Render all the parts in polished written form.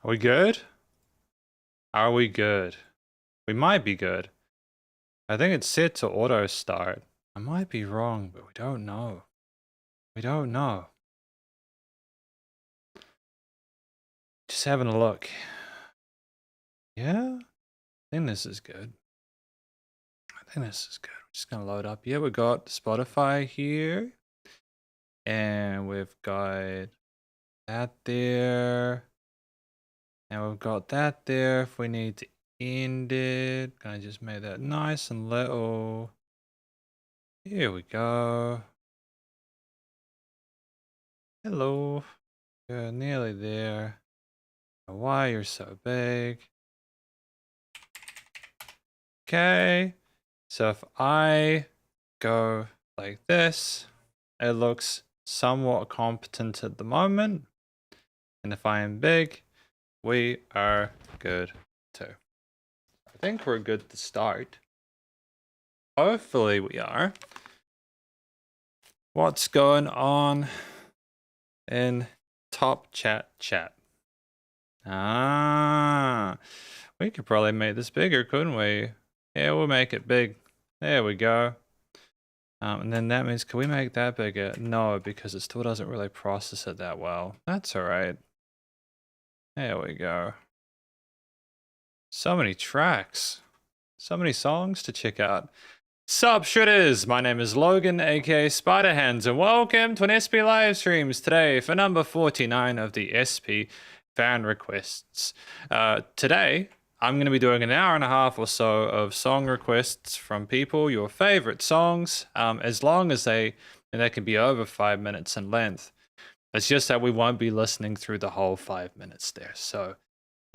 Are we good? Are we good? We might be good. I think it's set to auto start. I might be wrong, but we don't know. We don't know. Just having a look. Yeah? I think this is good. I think this is good. I'm just gonna load up. Yeah, we got Spotify here. And we've got that there. And we've got that there if we need to end it. Gonna just make that nice and little. Here we go. Hello. You're nearly there. Why you're so big. Okay. So if I go like this, it looks somewhat competent at the moment. And if I am big, we are good too. I think we're good to start. Hopefully we are. What's going on in top chat? We could probably make this bigger, couldn't we? Yeah, we'll make it big. There we go. And then that means, can we make that bigger? No, because it still doesn't really process it that well. That's all right. There we go. So many tracks. So many songs to check out. Sup Shredders! My name is Logan, aka Spiderhands, and welcome to an SP Livestreams today for number 49 of the SP fan requests. Today, I'm going to be doing an hour and a half or so of song requests from people, your favorite songs, as long as they can be over 5 minutes in length. It's just that we won't be listening through the whole 5 minutes there. So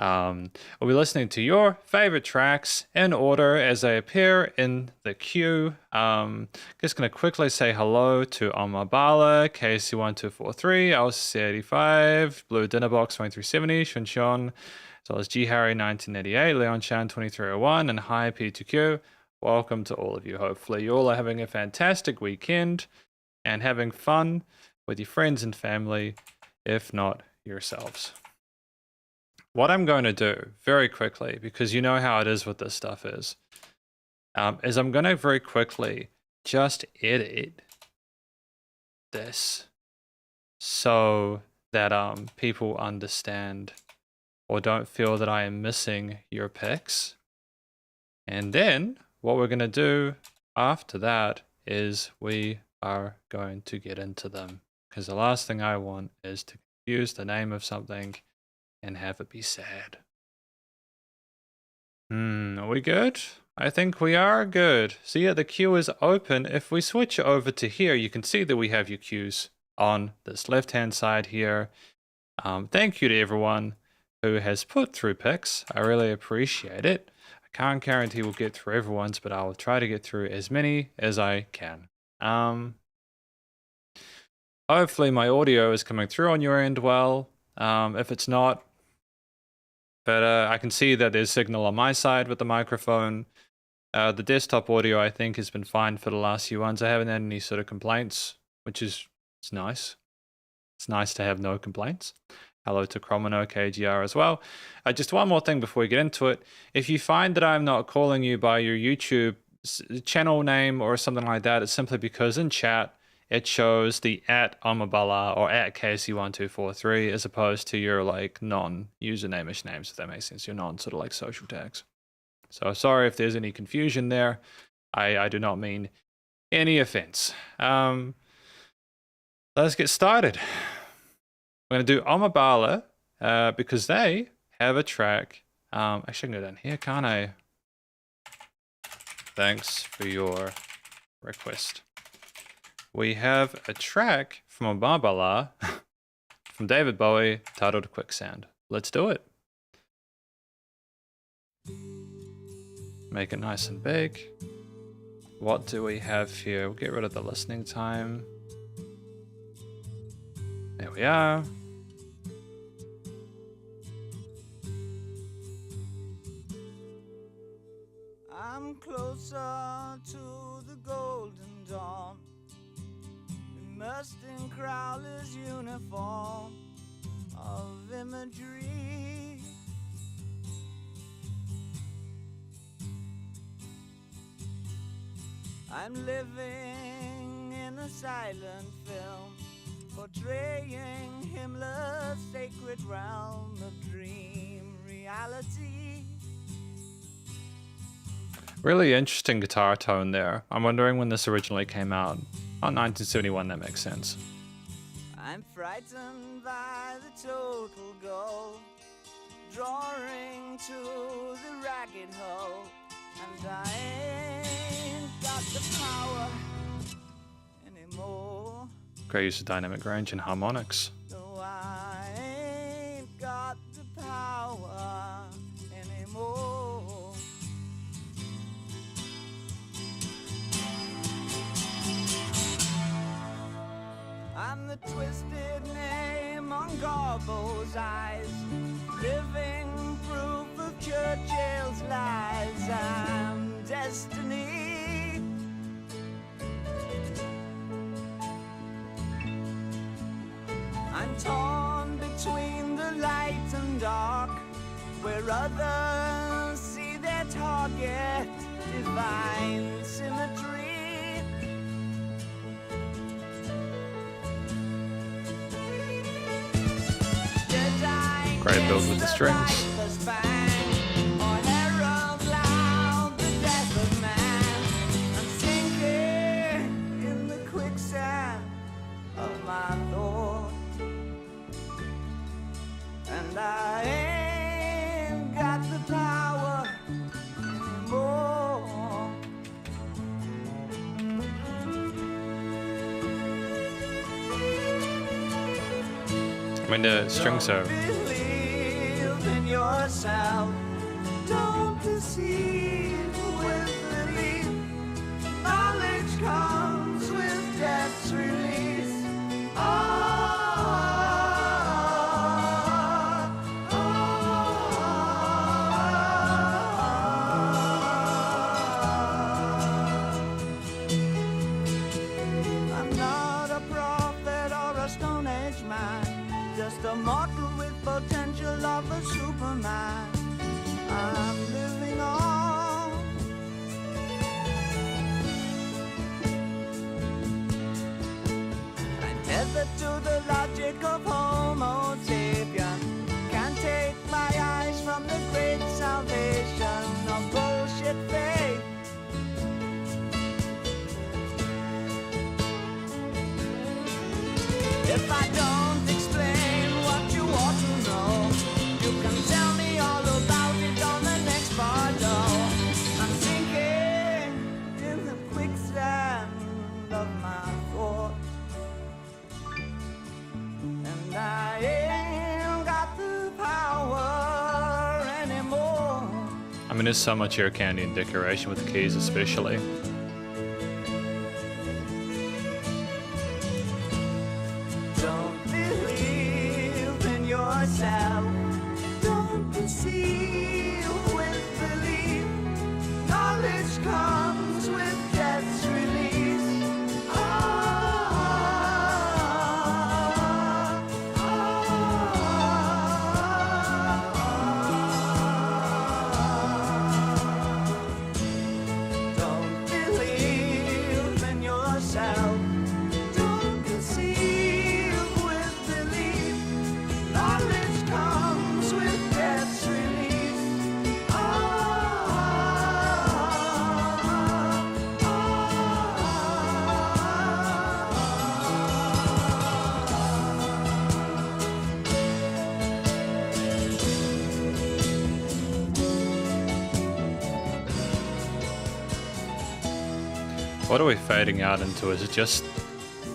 we'll be listening to your favorite tracks in order as they appear in the queue. Just going to quickly say hello to Omabala, KC1243, LC85, Blue Dinnerbox 2370, Shunshon, as well as G Harry 1988, Leon Chan 2301, and Hi P2Q. Welcome to all of you. Hopefully you all are having a fantastic weekend and having fun with your friends and family, if not yourselves. What I'm going to do very quickly, because you know how it is with this stuff is I'm going to very quickly just edit this so that people understand or don't feel that I am missing your picks. And then what we're going to do after that is we are going to get into them, because the last thing I want is to confuse the name of something and have it be sad. Are we good? I think we are good. So yeah, the queue is open. If we switch over to here, you can see that we have your queues on this left-hand side here. Thank you to everyone who has put through picks. I really appreciate it. I can't guarantee we'll get through everyone's, but I will try to get through as many as I can. Hopefully my audio is coming through on your end well. If it's not, but I can see that there's signal on my side with the microphone. The desktop audio, I think, has been fine for the last few ones. I haven't had any sort of complaints, which is nice. It's nice to have no complaints. Hello to Cromino KGR as well. Just one more thing before we get into it. If you find that I'm not calling you by your YouTube channel name or something like that, it's simply because in chat, it shows the @Omabala or @KC1243 as opposed to your like non-username-ish names, if that makes sense. Your non-sort of like social tags. So sorry if there's any confusion there. I do not mean any offense. Let's get started. I'm going to do Omabala because they have a track. Actually, I can go down here, can't I? Thanks for your request. We have a track from Omabala from David Bowie titled Quicksand. Let's do it. Make it nice and big. What do we have here? We'll get rid of the listening time. There we are. I'm closer to the golden dawn, immersed in Crowler's uniform of imagery. I'm living in a silent film, portraying Himmler's sacred realm of dream reality. Really interesting guitar tone there. I'm wondering when this originally came out. Oh, 1971, that makes sense. I'm frightened by the total goal, drawing to the ragged hole, and I ain't got the power anymore. Great use of dynamic range and harmonics. No, I ain't got the power anymore. I'm the twisted name on Garbo's eyes, living proof of Churchill's lies. I'm destiny. I'm torn between the light and dark, where others see their target, divine symmetry. Great build with the strings. And I ain't got the power anymore. I mean, the strings are... Believe in yourself. Don't deceive with belief. Knowledge comes with death's release. I'm not a prophet or a Stone Age man, just a mortal with potential of a Superman. I'm living on. I'm tethered to the logic of Homo sapien. Can't take my eyes from the great salvation of bullshit faith. If I don't explain what you ought to know, you can tell me all about it on the next barlow. I'm sinking in the quicksand of my thought, and I ain't got the power anymore. I mean, there's so much ear candy and decoration with the keys especially. Don't believe in yourself. Don't deceive with belief. Knowledge comes with death's release. Don't believe in yourself. Don't deceive with belief. Knowledge comes with death's release. What are we fading out into? Is it just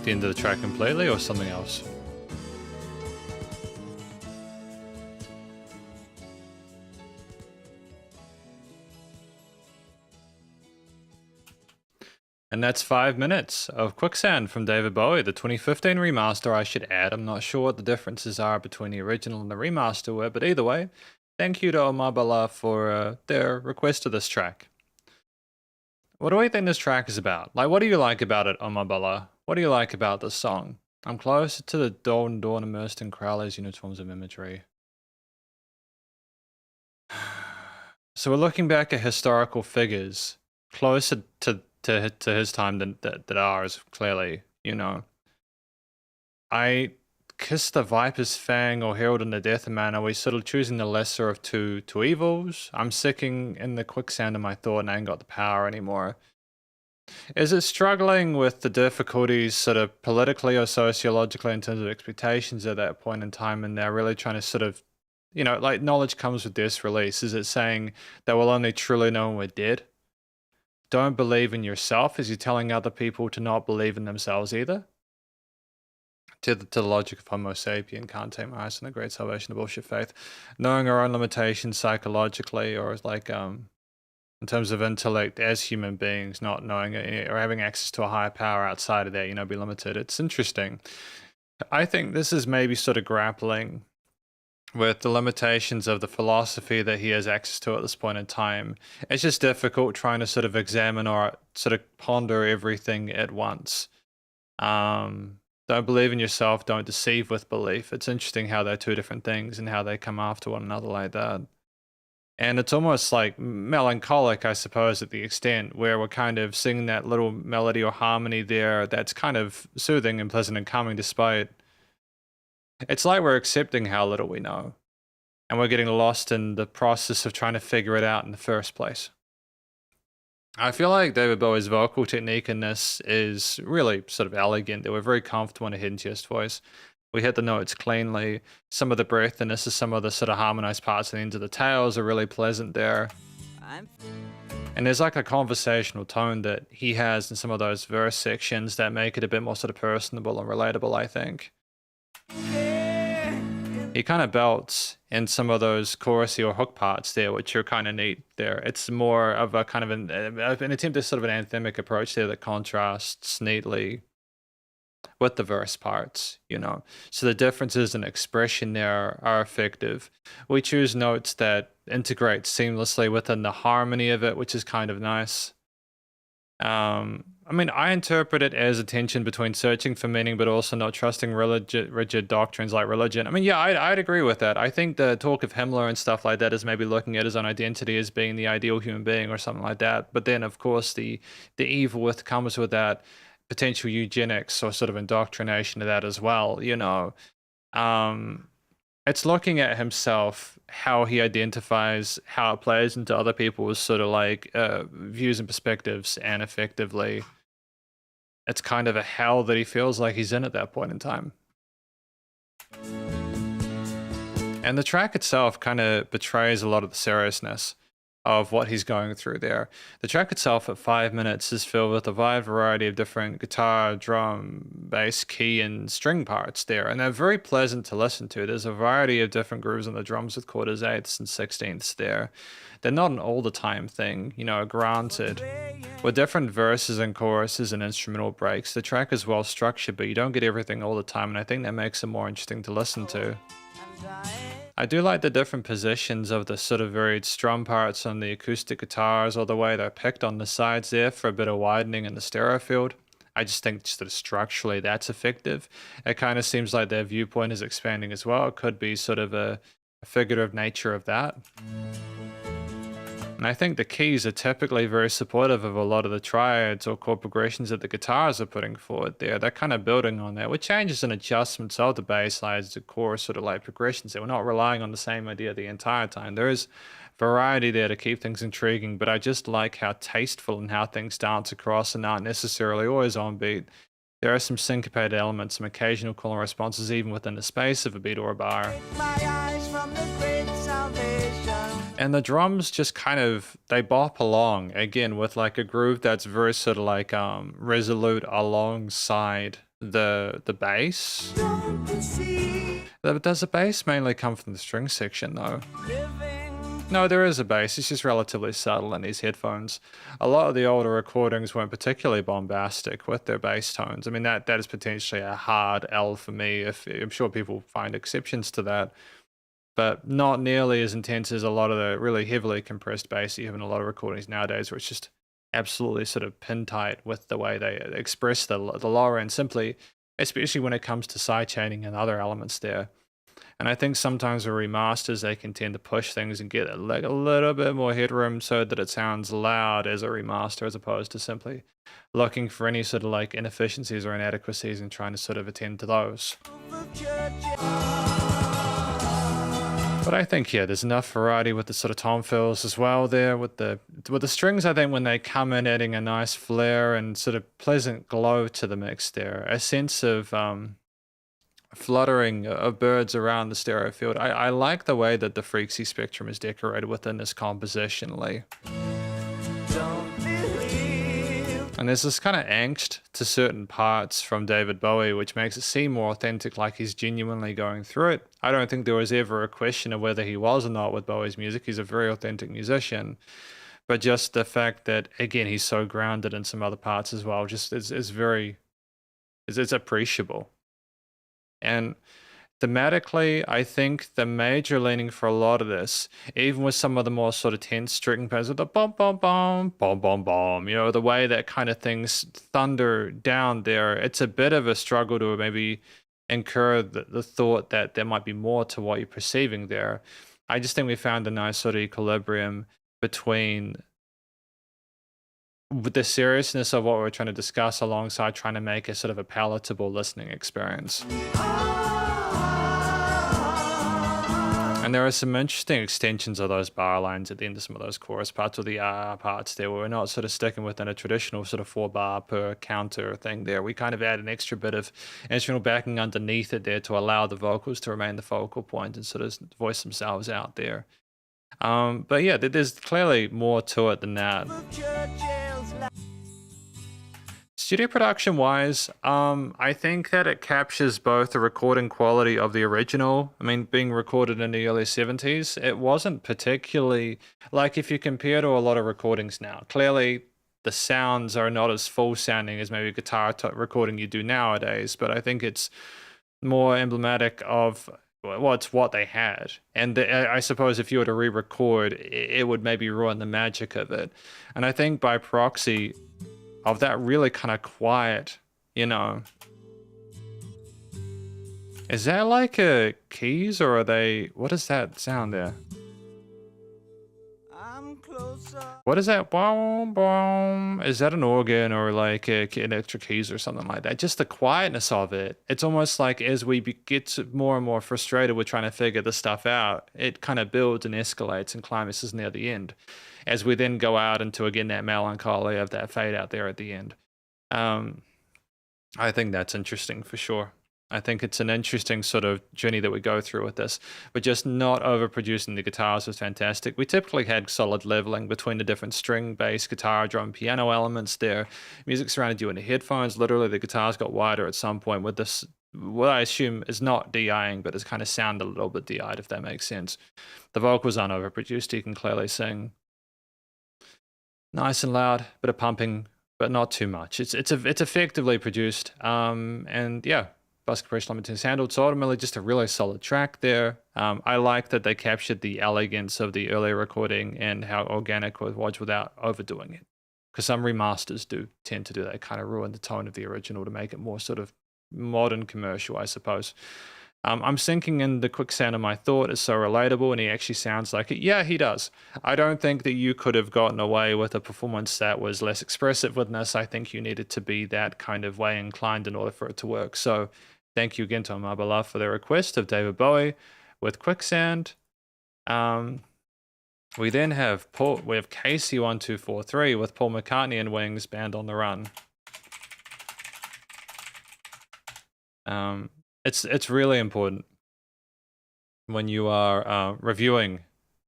the end of the track completely or something else? And that's 5 minutes of Quicksand from David Bowie, the 2015 remaster, I should add. I'm not sure what the differences are between the original and the remaster were, but either way, thank you to Omabala for their request of this track. What do we think this track is about? Like, what do you like about it, Omabala? What do you like about this song? I'm closer to the dawn immersed in Crowley's uniforms of imagery. So we're looking back at historical figures closer to to his time than ours, clearly, you know. I kiss the Viper's Fang or Herald in the Death Man. Are we sort of choosing the lesser of two evils? I'm sicking in the quicksand of my thought and I ain't got the power anymore. Is it struggling with the difficulties sort of politically or sociologically in terms of expectations at that point in time, and they're really trying to sort of, you know, like knowledge comes with this release? Is it saying that we'll only truly know when we're dead? Don't believe in yourself. Is he telling other people to not believe in themselves either? To the logic of Homo sapien, can't take my eyes on the great salvation of bullshit faith. Knowing our own limitations psychologically, or like in terms of intellect as human beings, not knowing or having access to a higher power outside of that, you know, be limited. It's interesting. I think this is maybe sort of grappling with the limitations of the philosophy that he has access to at this point in time. It's just difficult trying to sort of examine or sort of ponder everything at once. Don't believe in yourself, don't deceive with belief. It's interesting how they're two different things and how they come after one another like that. And it's almost like melancholic, I suppose, at the extent where we're kind of singing that little melody or harmony there that's kind of soothing and pleasant and calming despite. It's like we're accepting how little we know. And we're getting lost in the process of trying to figure it out in the first place. I feel like David Bowie's vocal technique in this is really sort of elegant. They were very comfortable in a hidden chest voice. We hit the notes cleanly. Some of the breath and this is some of the sort of harmonized parts at the ends of the tails are really pleasant there. And there's like a conversational tone that he has in some of those verse sections that make it a bit more sort of personable and relatable, I think. He kind of belts in some of those chorusy or hook parts there, which are kind of neat there. It's more of a kind of an attempt to sort of an anthemic approach there that contrasts neatly with the verse parts, you know. So the differences in expression there are effective. We choose notes that integrate seamlessly within the harmony of it, which is kind of nice. I mean, I interpret it as a tension between searching for meaning, but also not trusting rigid doctrines like religion. I mean, yeah, I'd agree with that. I think the talk of Himmler and stuff like that is maybe looking at his own identity as being the ideal human being or something like that. But then, of course, the evil comes with that potential eugenics or sort of indoctrination of that as well, you know. It's looking at himself, how he identifies, how it plays into other people's sort of like views and perspectives, and effectively, it's kind of a hell that he feels like he's in at that point in time. And the track itself kind of betrays a lot of the seriousness of what he's going through there. The track itself at 5 minutes is filled with a wide variety of different guitar, drum, bass, key, and string parts there, and they're very pleasant to listen to. There's a variety of different grooves on the drums with quarters, eighths, and sixteenths there. They're not an all the time thing, you know, granted. With different verses and choruses and instrumental breaks, the track is well structured, but you don't get everything all the time, and I think that makes it more interesting to listen to. I do like the different positions of the sort of varied strum parts on the acoustic guitars, or the way they're picked on the sides there for a bit of widening in the stereo field. I just think just that structurally that's effective. It kind of seems like their viewpoint is expanding as well. It could be sort of a figurative nature of that. And I think the keys are typically very supportive of a lot of the triads or chord progressions that the guitars are putting forward there. They're kind of building on that, with changes and adjustments of the bass lines to chorus sort of like progressions. That we're not relying on the same idea the entire time. There is variety there to keep things intriguing, but I just like how tasteful and how things dance across and aren't necessarily always on beat. There are some syncopated elements, some occasional call and responses even within the space of a beat or a bar. And the drums just kind of, they bop along, again, with like a groove that's very sort of like resolute alongside the bass. Does the bass mainly come from the string section though? No, there is a bass, it's just relatively subtle in these headphones. A lot of the older recordings weren't particularly bombastic with their bass tones. I mean, that is potentially a hard L for me. I'm sure people find exceptions to that, but not nearly as intense as a lot of the really heavily compressed bass you have in a lot of recordings nowadays, where it's just absolutely sort of pin tight with the way they express the lower end simply, especially when it comes to sidechaining and other elements there. And I think sometimes with remasters, they can tend to push things and get like a little bit more headroom so that it sounds loud as a remaster, as opposed to simply looking for any sort of like inefficiencies or inadequacies and trying to sort of attend to those. But I think, yeah, there's enough variety with the sort of tom fills as well there with the strings. I think when they come in, adding a nice flair and sort of pleasant glow to the mix there, a sense of fluttering of birds around the stereo field. I like the way that the frequency spectrum is decorated within this compositionally. And there's this kind of angst to certain parts from David Bowie, which makes it seem more authentic, like he's genuinely going through it. I don't think there was ever a question of whether he was or not with Bowie's music. He's a very authentic musician. But just the fact that, again, he's so grounded in some other parts as well, just is very, it's appreciable. And thematically, I think the major leaning for a lot of this, even with some of the more sort of tense string patterns with the bom bom bom bom bom bom, you know, the way that kind of things thunder down there, it's a bit of a struggle to maybe incur the thought that there might be more to what you're perceiving there. I just think we found a nice sort of equilibrium between the seriousness of what we're trying to discuss alongside trying to make a sort of a palatable listening experience. And there are some interesting extensions of those bar lines at the end of some of those chorus parts, or the parts there, where we're not sort of sticking within a traditional sort of 4 bar per counter thing there. We kind of add an extra bit of instrumental backing underneath it there to allow the vocals to remain the focal point and sort of voice themselves out there. But yeah, there's clearly more to it than that. Studio production wise, I think that it captures both the recording quality of the original. I mean, being recorded in the early 70s, it wasn't particularly, like if you compare to a lot of recordings now, clearly the sounds are not as full sounding as maybe a guitar recording you do nowadays, but I think it's more emblematic of, well, it's what they had. And I suppose if you were to re-record, it would maybe ruin the magic of it. And I think by proxy of that really kind of quiet, you know. Is that like a keys, or are they, what is that sound there? What is that? Boom, boom. Is that an organ or like an extra keys or something like that? Just the quietness of it. It's almost like as we get more and more frustrated with trying to figure this stuff out, it kind of builds and escalates and climaxes near the end. As we then go out into, again, that melancholy of that fade out there at the end. I think that's interesting for sure. I think it's an interesting sort of journey that we go through with this, but just not overproducing the guitars was fantastic. We typically had solid leveling between the different string, bass, guitar, drum, piano elements there. Music surrounded you in the headphones. Literally, the guitars got wider at some point with this, what I assume is not DIing, but it's kind of sound a little bit DI'd, if that makes sense. The vocals aren't overproduced. You can clearly sing nice and loud, bit of pumping, but not too much. It's effectively produced, and yeah. Bus compression limited is handled, so ultimately just a really solid track there. I like that they captured the elegance of the earlier recording and how organic it was without overdoing it. Because some remasters do tend to do that, kind of ruin the tone of the original to make it more sort of modern commercial, I suppose. I'm sinking in the quicksand of my thought is so relatable, and he actually sounds like it. Yeah, he does. I don't think that you could have gotten away with a performance that was less expressive with this. I think you needed to be that kind of way inclined in order for it to work. So thank you again to my beloved for their request of David Bowie with Quicksand. We then have KC1243 with Paul McCartney and Wings, Band on the Run. It's really important when you are reviewing,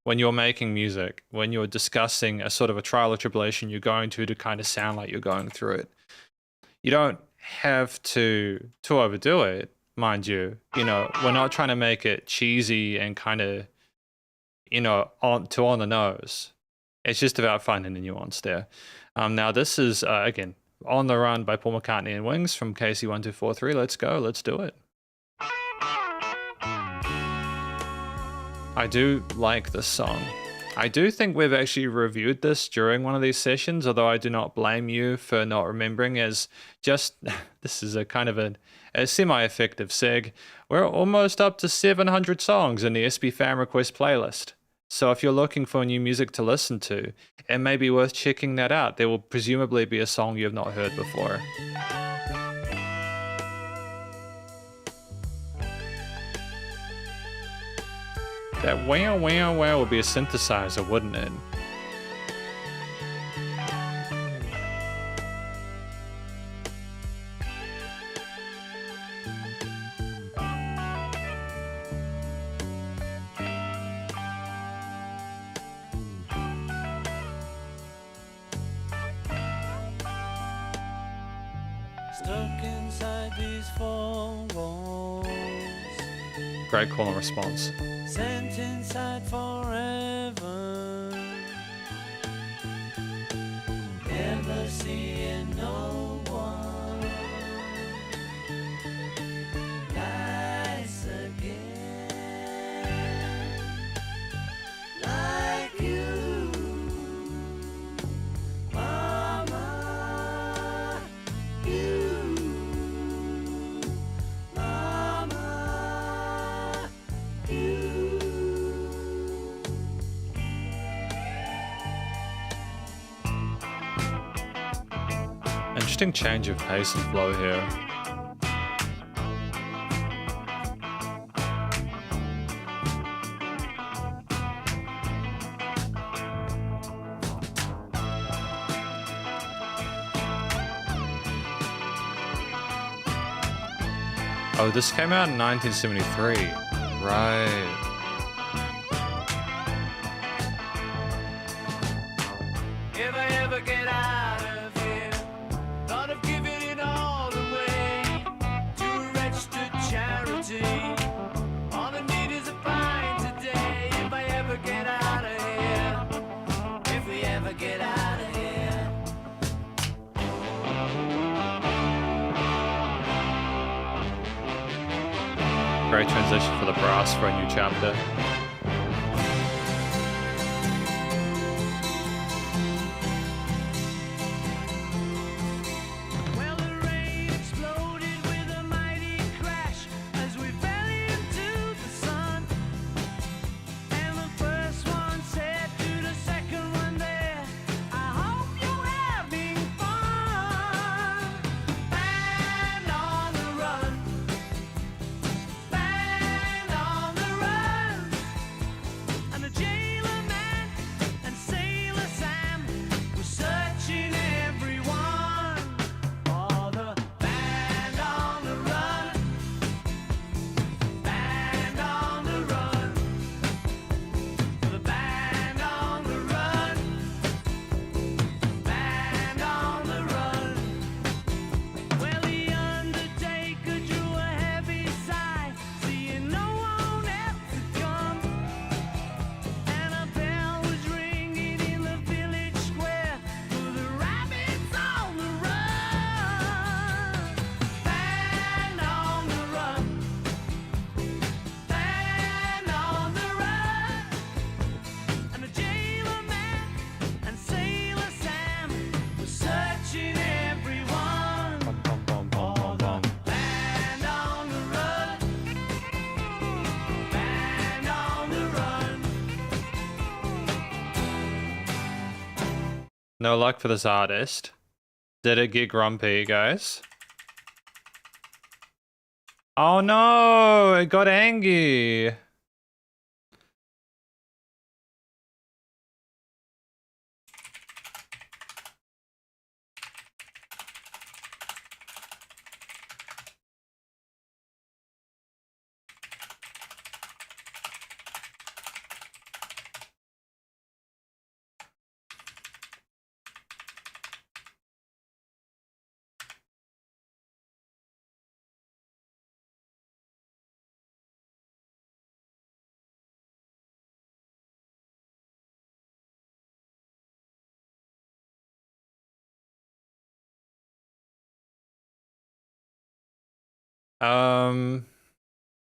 when you're making music, when you're discussing a sort of a trial or tribulation you're going to kind of sound like you're going through it. You don't have to overdo it, mind you. You know, we're not trying to make it cheesy and kind of, you know, on the nose. It's just about finding the nuance there. Now this is again On the Run by Paul McCartney and Wings from KC1243. Let's go, let's do it. I do like this song. I do think we've actually reviewed this during one of these sessions, although I do not blame you for not remembering, as just this is a kind of a semi-effective seg. We're almost up to 700 songs in the SP fan request playlist. So if you're looking for new music to listen to, it may be worth checking that out. There will presumably be a song you have not heard before. That wow wow wow would be a synthesizer, wouldn't it? Stuck inside these four walls, Great call and response. sent inside forever, never seeing no one nice again, like you, mama, you, mama, you. Interesting change of pace and flow here. Oh, this came out in 1973. Right. If I ever get out of here, thought of giving it all away to a registered charity. All I need is a pint today. If I ever get out of here, if we ever get out of here. Great transition for the brass for a new chapter. Well, the rain exploded with a mighty crash as we fell into the sun. And the first one said to the second one there, I hope you're having fun. Band on the run, band on the run. And the jailer man and sailor Sam were searching everyone for the band on the run, band on the run, for the band on the run, band on the run. Well, the undertaker drew a heavy sigh, seeing no one else had come. And a bell was ringing in the village square for the rabbits on the run. Band on the run, band on the run. And the jailer man and sailor Sam were searching everyone Bum, bum, bum, bum, for bum, the bum. band on the run, band on the run. No luck for this artist. Did it get grumpy, guys? Oh no! It got angry!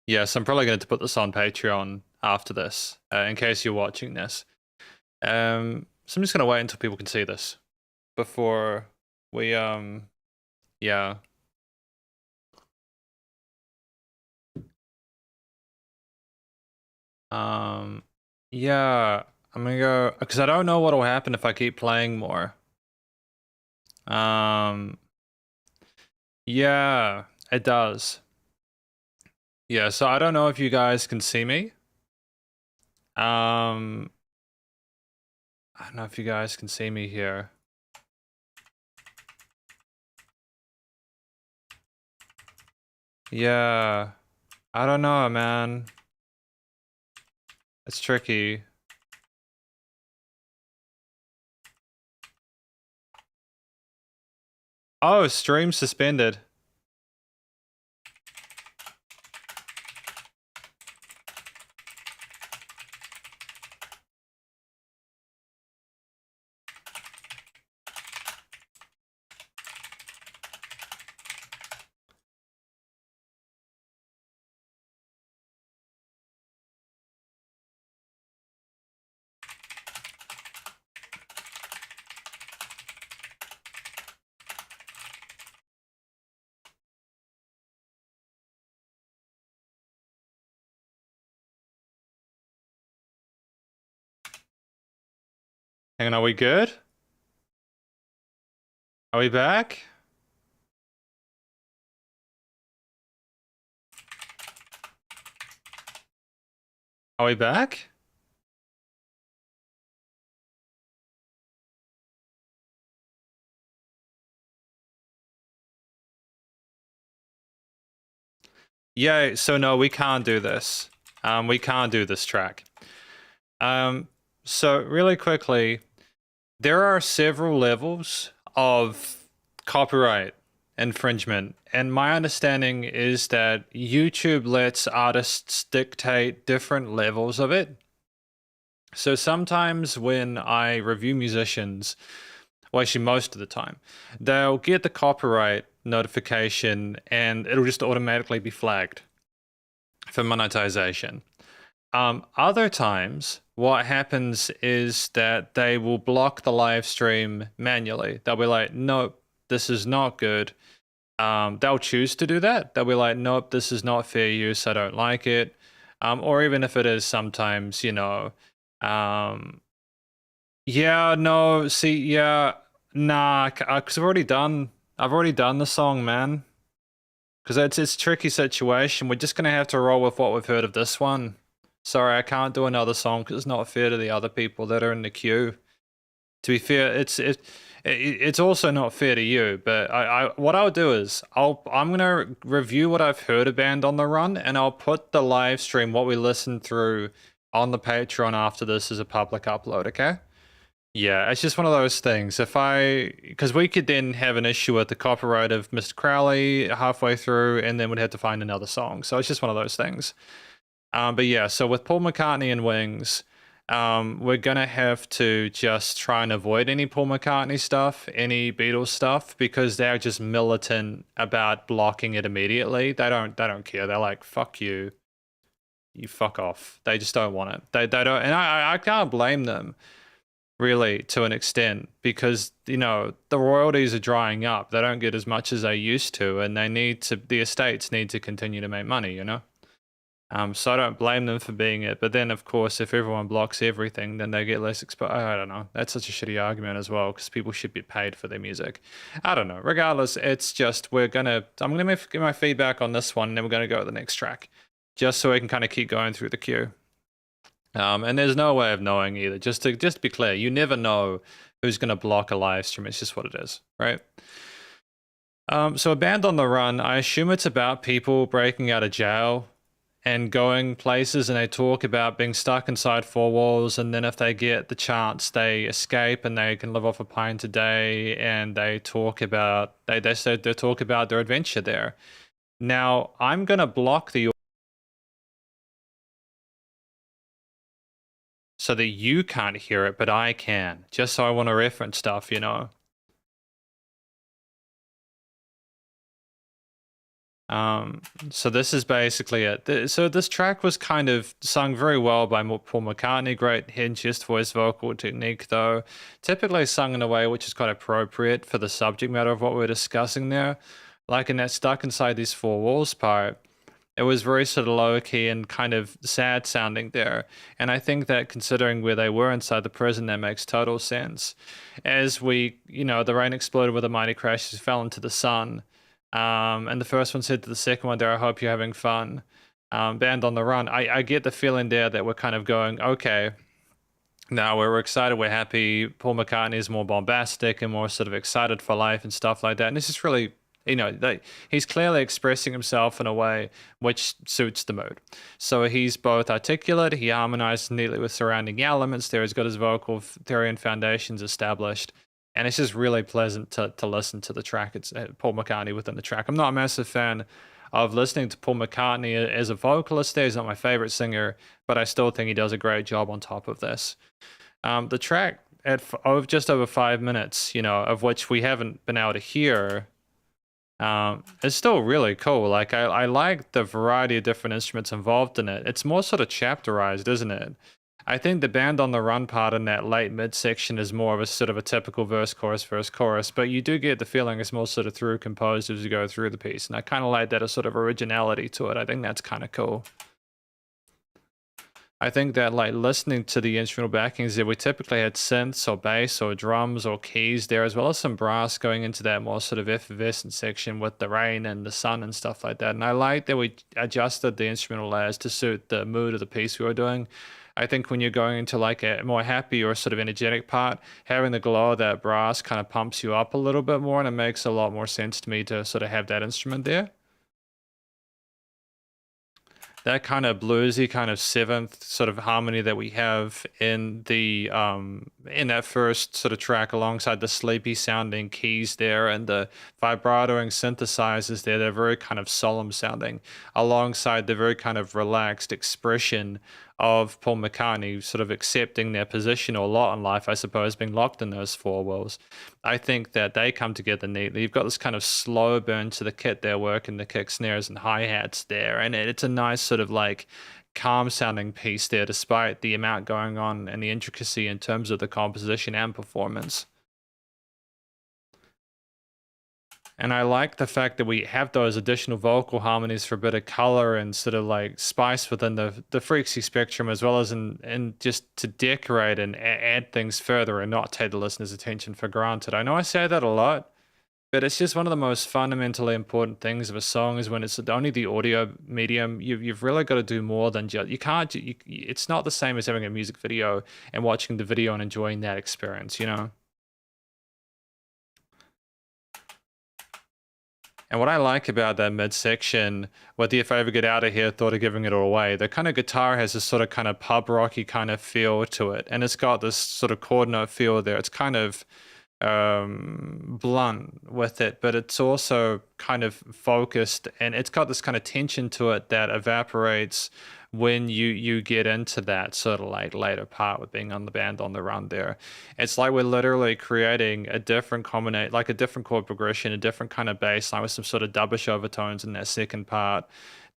Yes, I'm probably going to put this on Patreon after this, in case you're watching this. So I'm just gonna wait until people can see this before we yeah. Yeah, I'm gonna go because I don't know what'll happen if I keep playing more. Yeah, it does. Yeah, so I don't know if you guys can see me. I don't know if you guys can see me here. Yeah, I don't know, man. It's tricky. Oh, stream suspended. Hang on, are we good? Are we back? Are we back? Yeah, so no, we can't do this. We can't do this track. So really quickly, there are several levels of copyright infringement, and my understanding is that YouTube lets artists dictate different levels of it. So sometimes when I review musicians, well, actually most of the time, they'll get the copyright notification and it'll just automatically be flagged for monetization. Other times, what happens is that they will block the live stream manually. They'll be like, nope, this is not good. They'll choose to do that. They'll be like, nope, this is not fair use. I don't like it. Or even if it is sometimes, you know, yeah, no, see, yeah, nah, because I've already done the song, man. Because it's a tricky situation. We're just gonna have to roll with what we've heard of this one. Sorry, I can't do another song because it's not fair to the other people that are in the queue. To be fair, it's also not fair to you. But what I'll do is I'm gonna review what I've heard of band on the run, and I'll put the live stream what we listened through on the Patreon after this as a public upload. Okay? Yeah, it's just one of those things. Because we could then have an issue with the copyright of Mr. Crowley halfway through, and then we'd have to find another song. So it's just one of those things. But yeah, so with Paul McCartney and Wings, we're gonna have to just try and avoid any Paul McCartney stuff, any Beatles stuff, because they're just militant about blocking it immediately. They don't care. They're like, fuck you. You fuck off. They just don't want it. They don't, and I can't blame them really to an extent because you know the royalties are drying up. They don't get as much as they used to, and the estates need to continue to make money, you know. So I don't blame them for being it, but then of course if everyone blocks everything then they get less exposed. I don't know, that's such a shitty argument as well because people should be paid for their music. I don't know, regardless, it's just I'm gonna give my feedback on this one and then we're gonna go to the next track just so we can kind of keep going through the queue. And there's no way of knowing either. Just to be clear, you never know who's going to block a live stream. It's just what it is, right? So a band on the run, I assume it's about people breaking out of jail and going places, and they talk about being stuck inside four walls, and then if they get the chance, they escape and they can live off a pint a day, and they talk about they talk about their adventure there. Now I'm gonna block the so that you can't hear it, but I can, just so I want to reference stuff, you know. So this is basically it. So this track was kind of sung very well by Paul McCartney. Great head and chest voice vocal technique, though. Typically sung in a way which is quite appropriate for the subject matter of what we're discussing there. Like in that stuck inside these four walls part, it was very sort of low key and kind of sad sounding there. And I think that considering where they were inside the prison, that makes total sense. As we, the rain exploded with a mighty crash, it fell into the sun. And the first one said to the second one there, I hope you're having fun. Band on the Run. I get the feeling there that we're kind of going, okay, now we're excited, we're happy. Paul McCartney is more bombastic and more sort of excited for life and stuff like that. And it's just really, he's clearly expressing himself in a way which suits the mood. So he's both articulate, he harmonizes neatly with surrounding elements there, he's got his vocal theory and foundations established. And it's just really pleasant to listen to the track. It's Paul McCartney within the track. I'm not a massive fan of listening to Paul McCartney as a vocalist there. He's not my favorite singer, but I still think he does a great job on top of this. The track at just over 5 minutes, of which we haven't been able to hear, it's still really cool. Like I like the variety of different instruments involved in it. It's more sort of chapterized, isn't it? I think the Band on the Run part in that late mid-section is more of a sort of a typical verse, chorus, but you do get the feeling it's more sort of through composed as you go through the piece. And I kind of like that a sort of originality to it. I think that's kind of cool. I think that like listening to the instrumental backings there, we typically had synths or bass or drums or keys there, as well as some brass going into that more sort of effervescent section with the rain and the sun and stuff like that. And I like that we adjusted the instrumental layers to suit the mood of the piece we were doing. I think when you're going into like a more happy or sort of energetic part, having the glow of that brass kind of pumps you up a little bit more, and it makes a lot more sense to me to sort of have that instrument there. That kind of bluesy kind of seventh sort of harmony that we have in the in that first sort of track, alongside the sleepy sounding keys there and the vibratoing synthesizers there, they're very kind of solemn sounding, alongside the very kind of relaxed expression of Paul McCartney sort of accepting their position or lot in life, I suppose, being locked in those four walls. I think that they come together neatly. You've got this kind of slow burn to the kit there, working the kick, snares, and hi-hats there, and it's a nice sort of like calm sounding piece there, despite the amount going on and the intricacy in terms of the composition and performance. And I like the fact that we have those additional vocal harmonies for a bit of color and sort of like spice within the frequency spectrum, as well as in just to decorate and add things further and not take the listener's attention for granted. I know I say that a lot, but it's just one of the most fundamentally important things of a song is when it's only the audio medium. You've really got to do more than just, you can't, it's not the same as having a music video and watching the video and enjoying that experience, And what I like about that midsection, with the If I Ever Get Out of Here, thought of giving it all away, the kind of guitar has this sort of kind of pub rocky kind of feel to it. And it's got this sort of chord note feel there. It's kind of blunt with it, but it's also kind of focused, and it's got this kind of tension to it that evaporates when you get into that sort of like later part with being on the Band on the Run there. It's like we're literally creating a different combination, like a different chord progression, a different kind of bass line with some sort of dubbish overtones in that second part.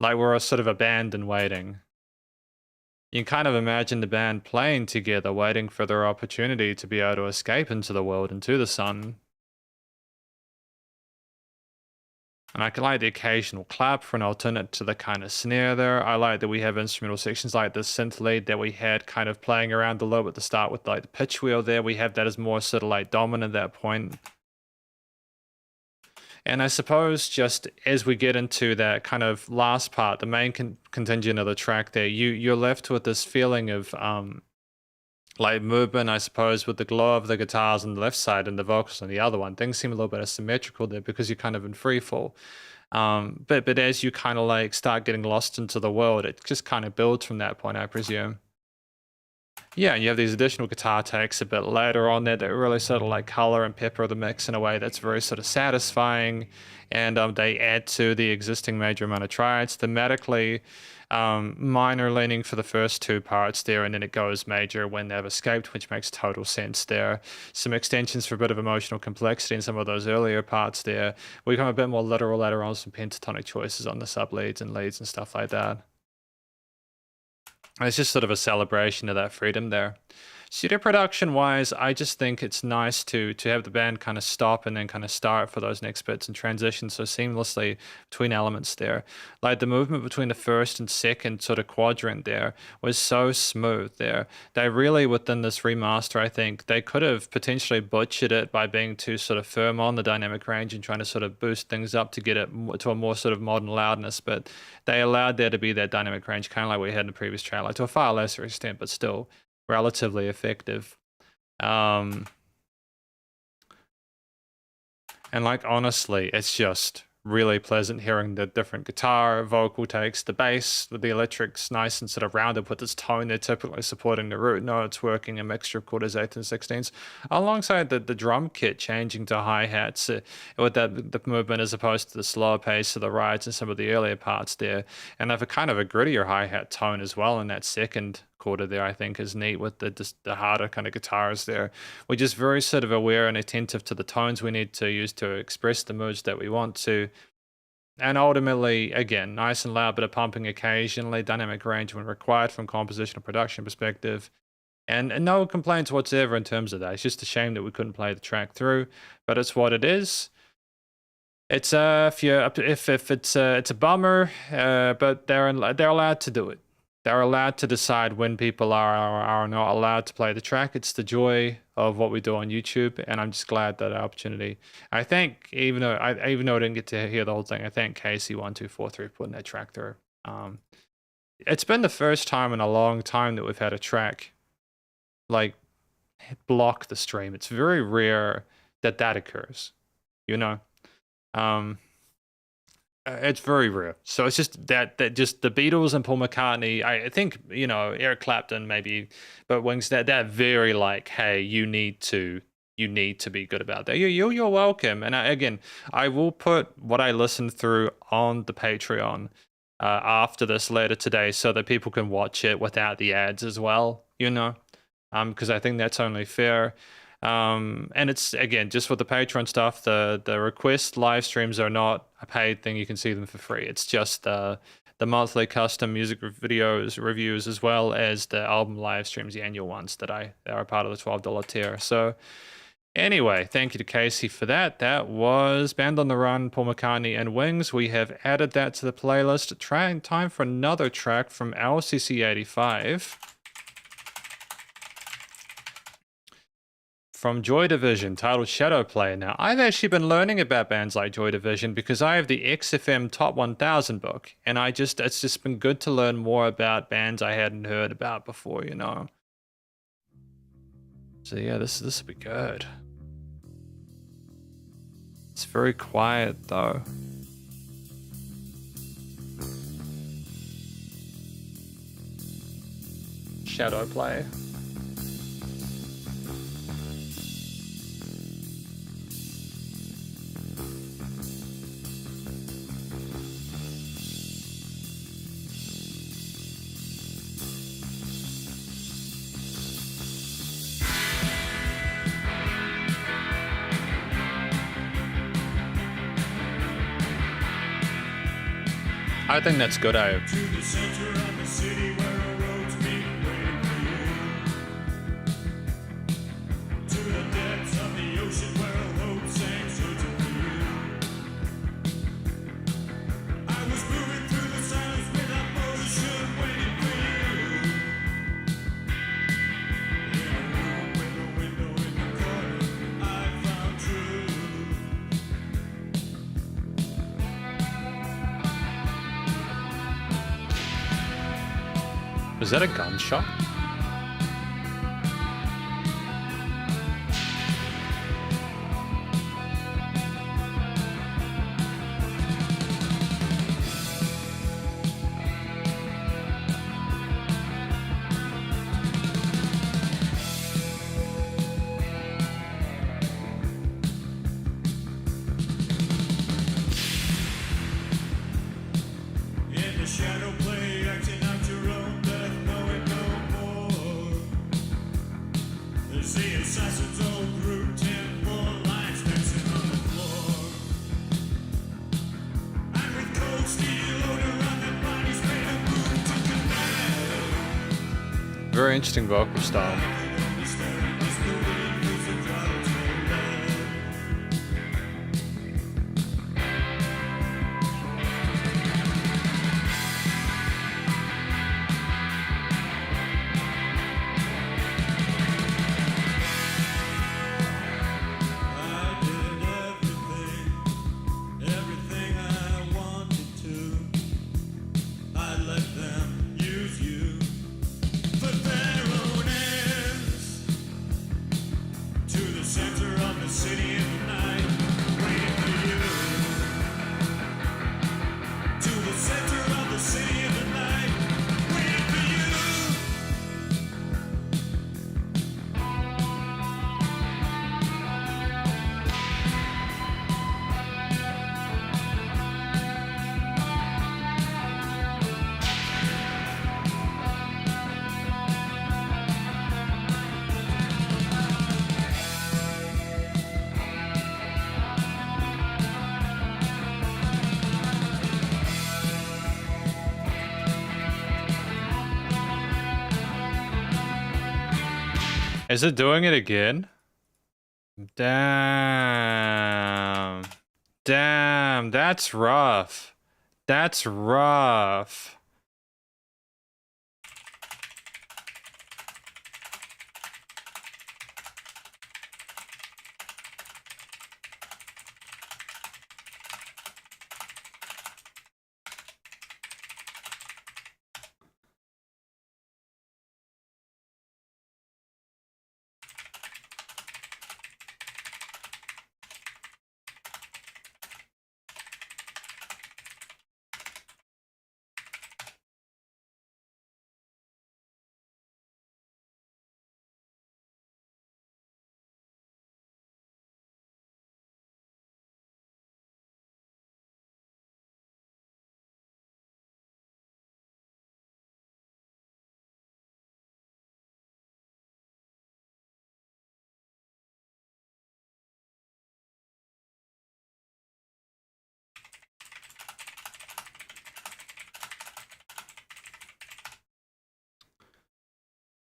Like we're a sort of a band in waiting. You can kind of imagine the band playing together, waiting for their opportunity to be able to escape into the world and to the sun. And I can like the occasional clap for an alternate to the kind of snare there. I like that we have instrumental sections like the synth lead that we had kind of playing around a little at the start with like the pitch wheel there. We have that as more sort of like dominant at that point. And I suppose just as we get into that kind of last part, the main contingent of the track there, you're left with this feeling of like movement, I suppose, with the glow of the guitars on the left side and the vocals on the other one. Things seem a little bit asymmetrical there because you're kind of in free fall. But as you kind of like start getting lost into the world, it just kind of builds from that point, I presume. Yeah, you have these additional guitar takes a bit later on there that really sort of like color and pepper the mix in a way that's very sort of satisfying, and they add to the existing major amount of triads thematically. Minor leaning for the first two parts there, and then it goes major when they've escaped, which makes total sense there. Some extensions for a bit of emotional complexity in some of those earlier parts there. We become a bit more literal later on, some pentatonic choices on the sub leads and leads and stuff like that. It's just sort of a celebration of that freedom there. Studio production wise, I just think it's nice to have the band kind of stop and then kind of start for those next bits and transition so seamlessly between elements there. Like the movement between the first and second sort of quadrant there was so smooth there. They really, within this remaster, I think they could have potentially butchered it by being too sort of firm on the dynamic range and trying to sort of boost things up to get it to a more sort of modern loudness, but they allowed there to be that dynamic range, kind of like we had in the previous trailer, to a far lesser extent, but still relatively effective. And like honestly, it's just really pleasant hearing the different guitar vocal takes, the bass with the electrics nice and sort of rounded with its tone. They're typically supporting the root notes, working a mixture of quarters, 8ths and 16ths, alongside the drum kit changing to hi-hats with the movement as opposed to the slower pace of the rides and some of the earlier parts there. And have a kind of a grittier hi-hat tone as well in that second quarter there, I think is neat with the harder kind of guitars there. We're just very sort of aware and attentive to the tones we need to use to express the moods that we want to. And ultimately, again, nice and loud, but a pumping occasionally, dynamic range when required from composition and production perspective. And no complaints whatsoever in terms of that. It's just a shame that we couldn't play the track through, but it's what it is. It's if it's a bummer, but they're allowed to do it. They're allowed to decide when people are not allowed to play the track. It's the joy of what we do on YouTube, and I'm just glad that opportunity. I think even though I didn't get to hear the whole thing, I thank Casey1243 for putting that track through. It's been the first time in a long time that we've had a track like block the stream. It's very rare that occurs, you know. It's very rare. So it's just that just the Beatles and Paul McCartney, I think, you know, Eric Clapton maybe, but Wings, that very like, hey, you need to be good about that. You're welcome. And again, I will put what I listened through on the Patreon after this later today so that people can watch it without the ads as well, you know, because I think that's only fair. And it's, again, just with the Patreon stuff, the request live streams are not a paid thing. You can see them for free. It's just the monthly custom music videos reviews, as well as the album live streams, the annual ones that are part of the $12 tier. So anyway, thank you to Casey for that. That was Band on the Run, Paul McCartney and Wings. We have added that to the playlist. Time for another track from LCC85. From Joy Division, titled Shadow Play. Now, I've actually been learning about bands like Joy Division because I have the XFM Top 1000 book, and it's just been good to learn more about bands I hadn't heard about before, you know. So yeah, this will be good. It's very quiet though. Shadow Play. I think that's good, eh? To the center of the city where a road's being laid for you. To the depths of the ocean where a hope sank searching for you. I was moving through the silence without motion, waiting for you. In a room with a window in the corner, I found truth. Was that a gunshot? In the shadow play, very interesting vocal style. Everything I wanted to. I let them use you for their own ends. To the center of the city in the night, waiting for you. To the center of the city in the night, waiting for you. Is it doing it again? Damn. Damn, that's rough. That's rough.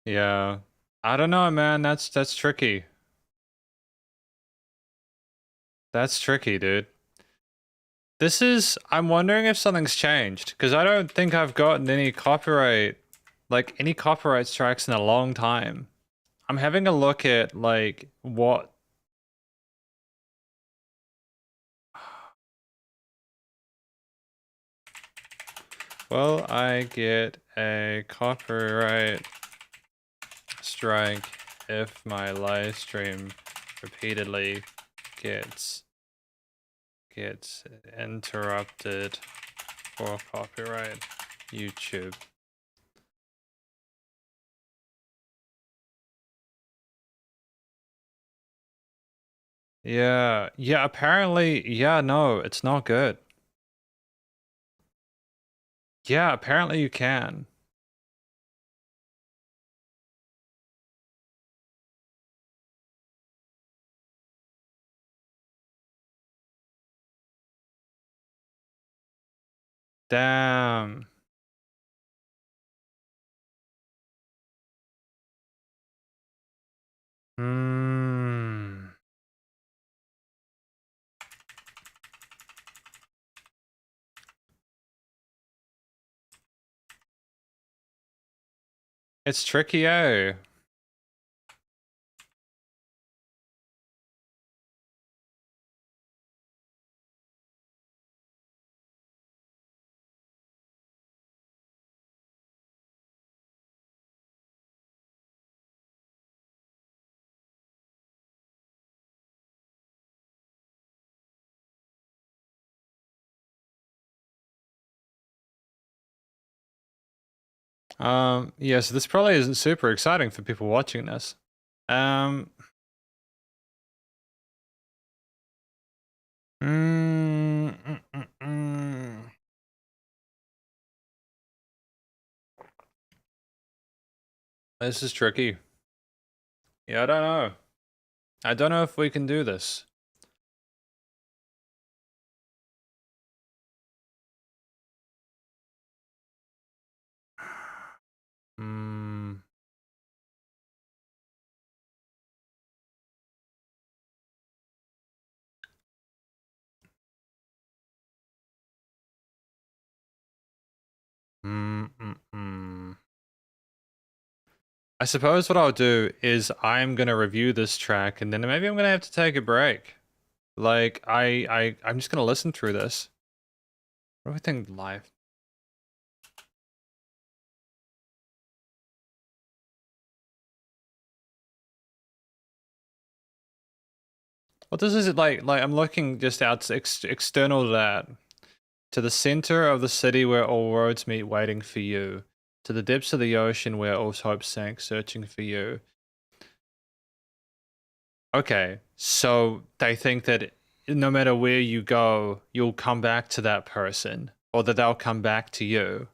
Yeah. I don't know, man. That's tricky. That's tricky, dude. This is, I'm wondering if something's changed, because I don't think I've gotten any copyright, like any copyright strikes in a long time. I'm having a look at like what. Will I get a copyright strike if my live stream repeatedly gets interrupted for copyright? YouTube. Yeah, apparently, yeah, no, it's not good. Yeah, apparently you can. Damn. Hmm. It's tricky, oh. Yeah, so this probably isn't super exciting for people watching this. Um, mm, mm, mm, mm. This is tricky. Yeah, I don't know. I don't know if we can do this. Hmm. I suppose what I'll do is I'm gonna review this track and then maybe I'm gonna have to take a break. Like I'm just gonna listen through this. What do I think live? Well, this is like I'm looking just out external to that. To the center of the city where all roads meet, waiting for you. To the depths of the ocean where all hope sank, searching for you. Okay, so they think that no matter where you go, you'll come back to that person, or that they'll come back to you.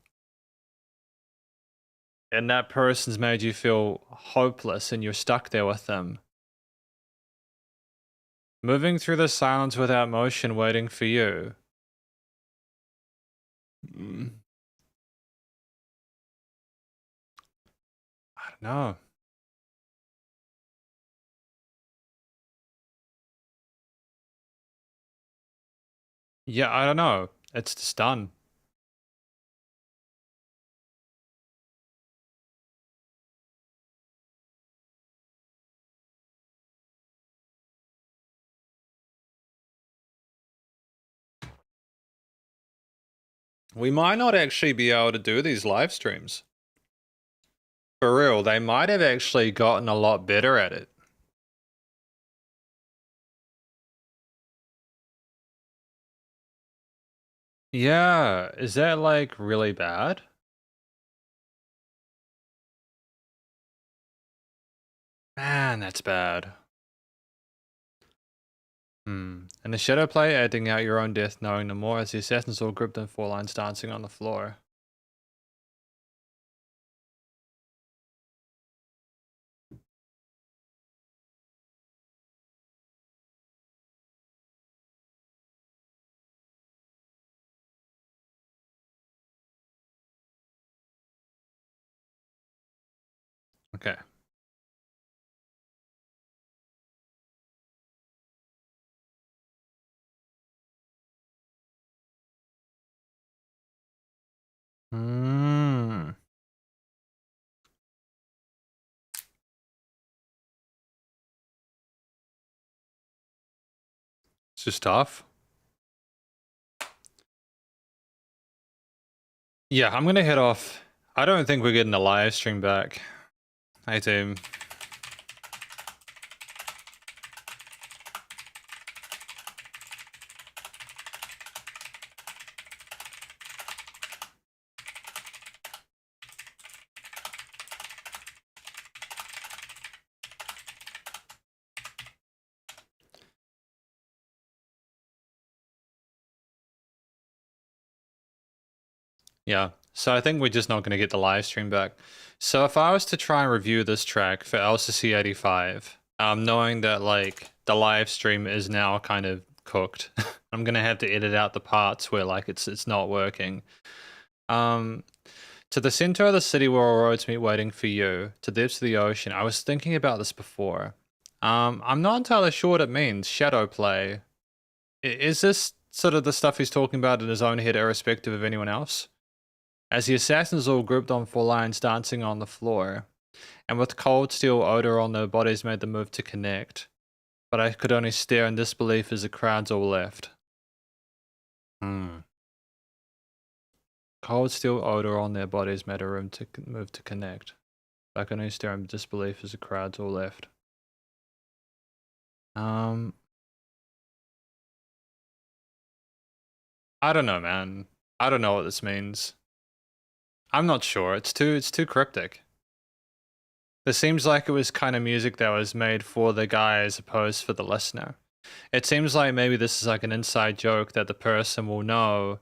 And that person's made you feel hopeless and you're stuck there with them. Moving through the silence without motion, waiting for you. I don't know. Yeah, I don't know. It's just done. We might not actually be able to do these live streams. For real, they might have actually gotten a lot better at it. Yeah, is that like really bad? Man, that's bad. And the shadow play, adding out your own death, knowing no more, as the assassins all grouped in 4 lines dancing on the floor. Okay. It's just tough. Yeah, I'm gonna head off. I don't think we're getting a live stream back. Hey team. Yeah, so I think we're just not going to get the live stream back. So if I was to try and review this track for LCC 85, knowing that like the live stream is now kind of cooked, I'm going to have to edit out the parts where like it's not working. To the center of the city where all roads meet, waiting for you. To the depths of the ocean. I was thinking about this before. I'm not entirely sure what it means. Shadow play. Is this sort of the stuff he's talking about in his own head, irrespective of anyone else? As the assassins all grouped on 4 lines dancing on the floor, and with cold steel odor on their bodies made the move to connect. But I could only stare in disbelief as the crowds all left. Cold steel odor on their bodies made a room to move to connect. But I could only stare in disbelief as the crowds all left. I don't know, man. I don't know what this means. I'm not sure. It's too cryptic. This seems like it was kind of music that was made for the guy as opposed for the listener. It seems like maybe this is like an inside joke that the person will know.